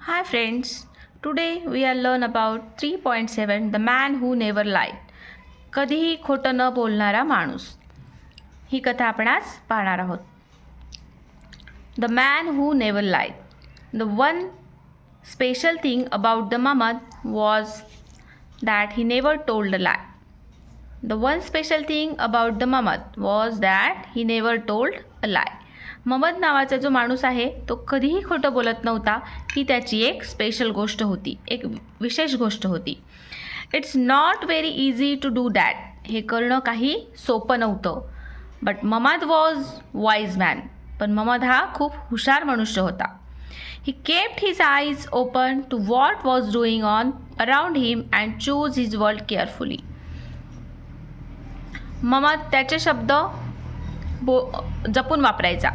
Hi friends, today we will learn about 3.7 The Man Who Never Lied. कधीही खोटं न बोलणारा माणूस. ही कथा आपण आज पाहणार आहोत. The Man Who Never Lied. The one special thing about the Muhammad was that he never told a lie. The one special thing about the Muhammad was that he never told a lie. Mohammed नावाचा जो माणूस आहे तो कधीही खोटं बोलत नव्हता. ही त्याची एक स्पेशल गोष्ट होती, एक विशेष गोष्ट होती. It's not very easy to do that. हे करणं काही सोपं नव्हतं. But Muhammad was wise man. पण महम्मद हा खूप हुशार मनुष्य होता. He kept his eyes open to what was doing on around him and choose his world carefully. Muhammad त्याचे शब्द जपून वापरायचा.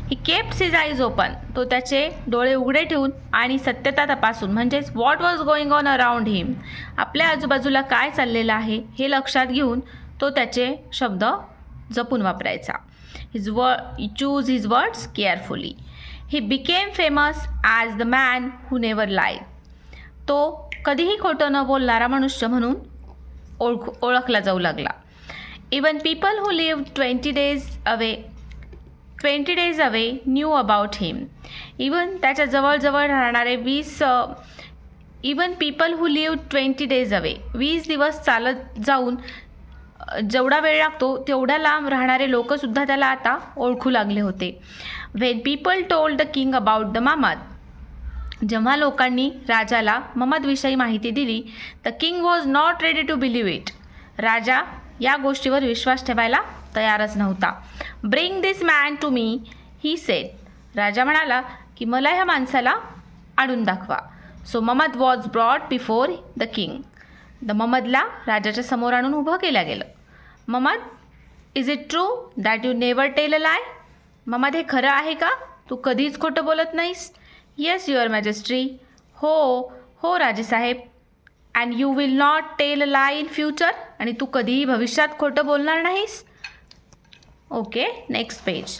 He kept his eyes open. तो त्याचे डोळे उघडे ठेवून आणि सत्यता तपासून, म्हणजेच what was going on around हिम, आपल्या आजूबाजूला काय चाललेलं आहे हे लक्षात घेऊन तो त्याचे शब्द जपून वापरायचा. Choose his words carefully. He became famous as the man who never lied. तो कधीही खोटं न बोलणारा मनुष्य म्हणून ओळखला जाऊ लागला. Even people who lived 20 days away knew about him. Even त्याच्या जवळजवळ राहणारे 20 days away, 20 दिवस चालत जाऊन जेवढा वेळ लागतो तेवढ्या लांब राहणारे लोकसुद्धा त्याला आता ओळखू लागले होते. When people told the king about the Muhammad, जेव्हा लोकांनी राजाला महम्मदविषयी माहिती दिली, the king was not ready to believe it. राजा या गोष्टीवर विश्वास ठेवायला तयारच नव्हता. Bring this man to me, he said. राजा म्हणाला की मला ह्या माणसाला आणून दाखवा. So Mohammed was brought before the king. महम्मदला राजाच्या समोर आणून उभं केलं गेलं. Mohammed, is it true that you never tell a lie? Mohammed, हे खरं आहे का? तू कधीच खोटं बोलत नाहीस? Yes your majesty. हो राजेसाहेब. And you will not tell a lie in future. आणि तू कधीही भविष्यात खोटं बोलणार नाहीस? Okay, next page.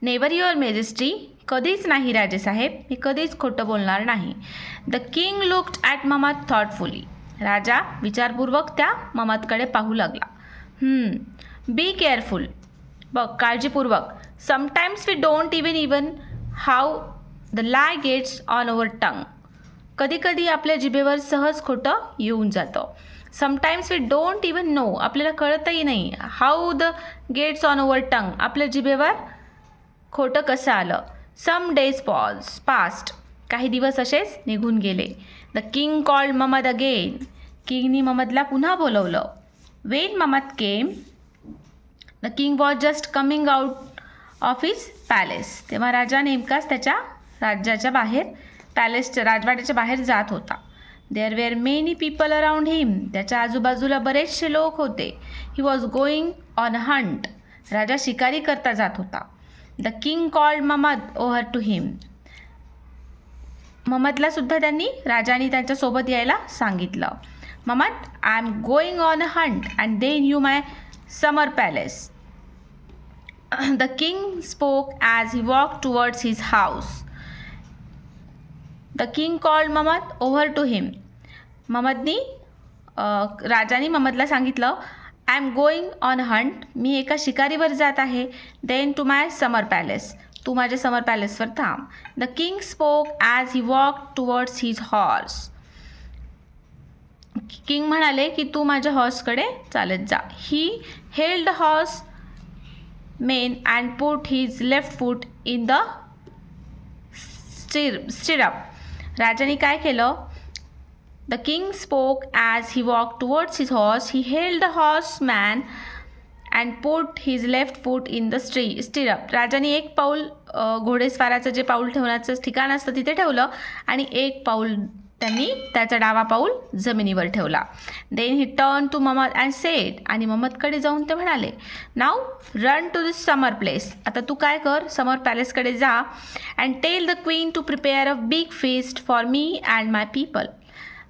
Never your majesty. कधीच नाही राजेसाहेब, मी कधीच खोटं बोलणार नाही. The king looked at Mohammed thoughtfully. राजा विचारपूर्वक त्या महम्मदकडे पाहू लागला. Be careful. बघ, काळजीपूर्वक. Sometimes we don't even how the lie gets on our tongue. कधीकधी आपल्या जिभेवर सहज खोटं येऊन जातं. Sometimes we don't even know. आपल्याला कळतही नाही. How the gets on our tongue. आपल्या जिभेवर खोटं कसं आलं. Some days passed. काही दिवस असेच निघून गेले. The king called Mohammed again. किंगनी महम्मदला पुन्हा बोलवलं. When Mohammed came, the king was just coming out of his palace. तेव्हा राजा नेमकाच त्याच्या राज्याच्या बाहेर, राजवाड्याच्या बाहेर जात होता. There were many people around him. त्याच्या आजूबाजूला बरेचसे लोक होते. He was going on a hunt. राजा शिकारी करता जात होता. The king called Mohammed over to him. महम्मदला सुद्धा त्यांनी राजाने त्यांच्यासोबत यायला सांगितलं. Mohammed, I am going on a hunt and then you my summer palace. The king spoke as he walk towards his house. The king called Mohammed over to him. राजाने महम्मदला सांगितलं, I am going on hunt. मी एका शिकारीवर जात आहे. Then to my summer palace. तू माझ्या summer पॅलेसवर थांब. The king spoke as he walk towards his horse. King म्हणाले की तू माझ्या हॉर्सकडे चालत जा. He held the horse mane and put his left foot in the stirrup. राजाने काय केलं? The king spoke as he walk towards his horse. He held the horse man and put his left foot in the stirrup. राजाने एक पाऊल घोडेस्वाराचं जे पाऊल ठेवण्याचं ठिकाण असतं तिथे ठेवलं आणि एक पाऊल त्यांनी त्याचा डावा पाऊल जमिनीवर ठेवला. Then he turn to Mohammed and said. आणि महम्मदकडे जाऊन ते म्हणाले, now run to this summer place. आता तू काय कर, समर पॅलेसकडे जा. And tell the queen to prepare a big feast for me and my people.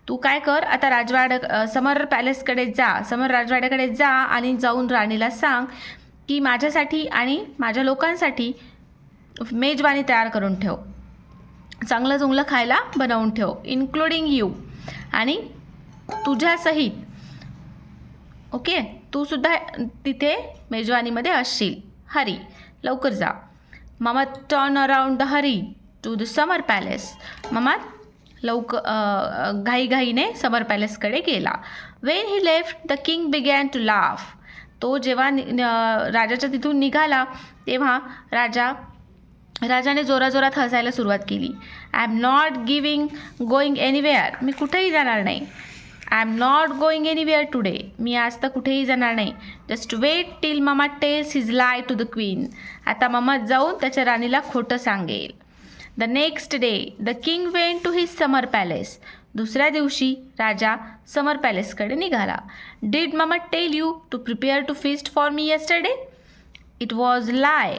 तू काय कर, आता समर पॅलेसकडे जा, समर राजवाड्याकडे जा आणि जाऊन राणीला सांग की माझ्यासाठी आणि माझ्या लोकांसाठी मेजवानी तयार करून ठेव. चांगलं चुंगलं खायला बनवून ठेव, इन्क्लुडिंग यू, आणि तुझ्यासहित. ओके, तू सुद्धा तिथे मेजवानीमध्ये असशील. हरी, लवकर जा. Mamad turn around the hurry to the summer palace. Mamad घाईघाईने समर पॅलेसकडे गेला. When he left the king began to laugh. तो जेव्हा राजाच्या तिथून निघाला तेव्हा राजाने जोराजोरात हसायला सुरुवात केली. I am not going anywhere. मी कुठेही जाणार नाही. I am not going anywhere today. मी आज तर कुठेही जाणार नाही. Just wait till Mama tells his lie to the queen. आता ममा जाऊन त्याच्या राणीला खोटं सांगेल. The next day the king went to his summer palace. दुसऱ्या दिवशी राजा समर पॅलेसकडे निघाला. Did Mama tell you to prepare to feast for me yesterday? It was लाय.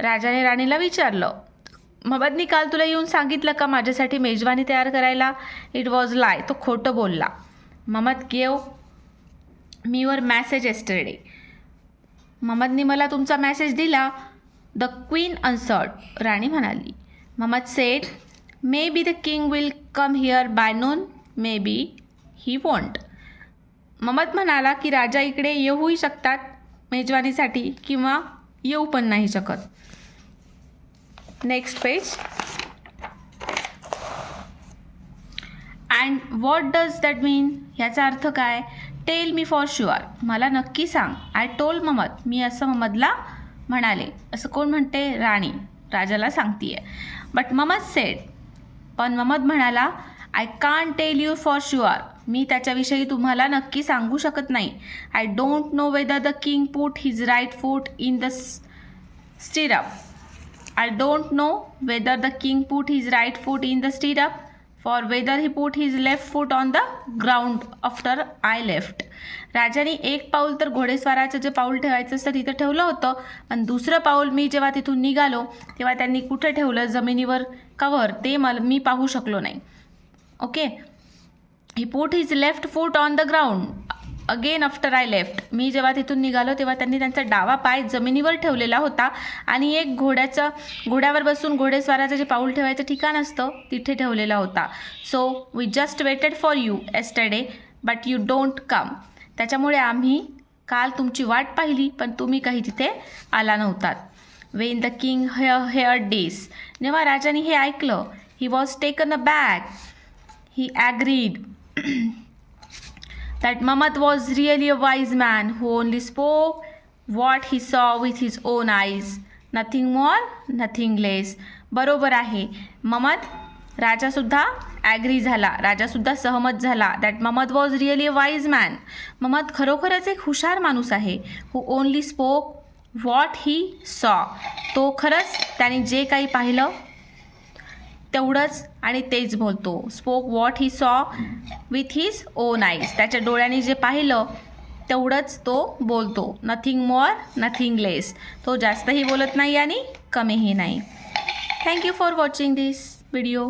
राजाने राणीला विचारलं, ममादनी काल तुला येऊन सांगितलं का माझ्यासाठी मेजवानी तयार करायला? It was lie. तो खोटं बोलला. Mamad gave me your message yesterday. ममादनी मला तुमचा मॅसेज दिला. The queen answered. राणी म्हणाली. Mamad said, maybe the king will come here by noon, maybe he want. ममाद म्हणाला की राजा इकडे येऊही शकतात मेजवानीसाठी किंवा येऊ पण नाही शकत. Next page. And what does that mean? ह्याचा अर्थ काय? Tell me for sure. मला नक्की सांग. I told ममद. मी असं ममदला म्हणाले. असं कोण म्हणते? राणी राजाला सांगतीये. But ममद sed. पण ममद म्हणाला, I can't tell you for sure. मी त्याच्याविषयी तुम्हाला नक्की सांगू शकत नाही. I don't know whether the king put his right foot in the stirrup. I don't know whether the king put his right foot in the stirrup for whether he put his left foot on the ground after I left. राजाने एक पाऊल तर घोडेस्वाराचं जे पाऊल ठेवायचं असतं तिथं ठेवलं होतं, पण दुसरं पाऊल मी जेव्हा तिथून निघालो तेव्हा त्यांनी कुठं ठेवलं, जमिनीवर कवर, ते मी पाहू शकलो नाही. Okay. He put his left foot on the ground again after I left. मी जेव्हा तिथून निघालो तेव्हा त्यांनी त्यांचा डावा पाय जमिनीवर ठेवलेला होता आणि एक घोड्यावर बसून घोडेस्वाराचं जे पाऊल ठेवायचं ठिकाण असतं तिथे ठेवलेला होता. So we just waited for you yesterday but you don't come. त्याच्यामुळे आम्ही काल तुमची वाट पाहिली पण तुम्ही काही तिथे आला नव्हतात. वेन द किंग हेअर्ड दिस. जेव्हा राजाने हे ऐकलं, he was taken a back. He agreed that Mamad was really a wise man who only spoke what he saw with his own eyes. Nothing more, nothing less. बरोबर आहे. राजासुद्धा agree झाला, राजासुद्धा सहमत झाला. That Mamad was really a wise man. Mamad खरोखरच एक हुशार माणूस आहे. Who only spoke what he saw. तो खरंच त्याने जे काही पाहिलं तेवढंच आणि तेच बोलतो. स्पोक व्हॉट ही सॉ विथ हिज ओन आईज. त्याच्या डोळ्यांनी जे पाहिलं तेवढंच तो बोलतो. नथिंग मोर, नथिंग लेस. तो जास्तही बोलत नाही आणि कमीही नाही. Thank you for watching this video.